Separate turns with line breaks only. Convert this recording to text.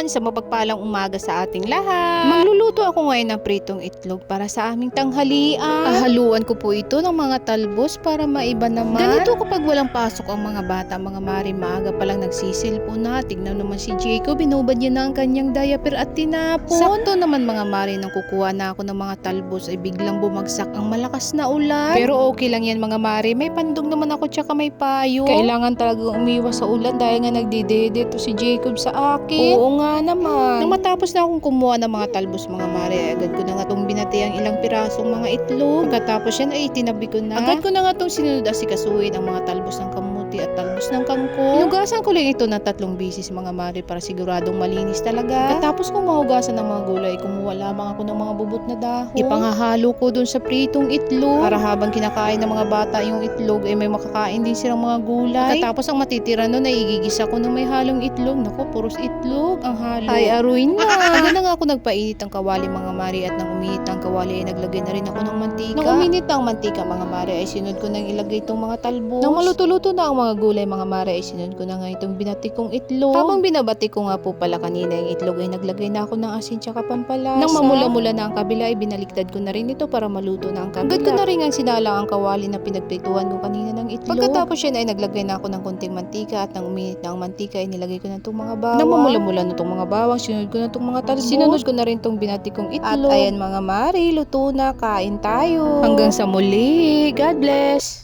everyone! Sa mapagpalang umaga sa ating lahat. Magluluto ako ngayon ng pritong itlog para sa aming tanghalian. Haluan ko po ito ng mga talbos para maiba naman. Ganito kapag walang pasok ang mga bata, mga mari, maaga palang nagsisilpon na. Tignan naman si Jacob, binubad niya na ang kanyang diaper at tinapon. Sakto naman mga mari, nang kukuha na ako ng mga talbos ay biglang bumagsak ang malakas na ulan. Pero okay lang yan mga mari, may pandong naman ako tsaka may payo. Kailangan talagang umiwas sa ulan dahil nga nagdidede to si Jacob sa akin. Oo nga naman. Nang matapos na akong kumuha ng mga talbos mga mare, agad ko na nga itong binati ang ilang pirasong mga itlog. Pagkatapos yan ay itinabi ko na. Agad ko na nga itong sinunod asikasuhin ang mga talbos ng kamuti at talbos ng kangkong. Hinugasan ko lang ito na 3 bisis mga mare para siguradong malinis talaga. Pagkatapos kong mahugasan ng mga gulay, kumuha lamang ako ng mga bubot na dahon. Ipangahalo ko dun sa pritong itlog para habang kinakain ng mga bata yung itlog ay may makakain din silang mga gulay. Pagkatapos ang matitira nun ay igigisa ko ng may halong itlog. Naku, puros itlog ang halo. Ay, aruin na. Agad na nga ako nagpainit ng kawali mga mari at nang uminit ang kawali ay naglagay na rin ako ng mantika. Nang uminit na ang mantika mga mari ay sinunod ko nang ilagay itong mga talbos. Nang maluto-luto na ang mga gulay mga mari ay sinunod ko na nga itong binati kong itlog. Habang binabati ko nga po pala kanina yung itlog ay naglagay na ako ng asin tsaka pampalasa. Nang mamula-mula na ang kabila ay binaliktad ko na rin ito para maluto na ang kabila. Agad ko na rin ang sinalang ang kawali na pinagprituhan ko kanina ng itlog. Pagkatapos yan ay naglagay na ako ng konting mantika at nang uminit na ang mantika ay nilagay ko na itong mga bawang. Nang mamula-mula na itong mga bawang, sinunod ko na itong mga talbos. Sinunod ko na rin itong binati kong itlog. At ayan mga mari, luto na, kain tayo. Hanggang sa muli. God bless!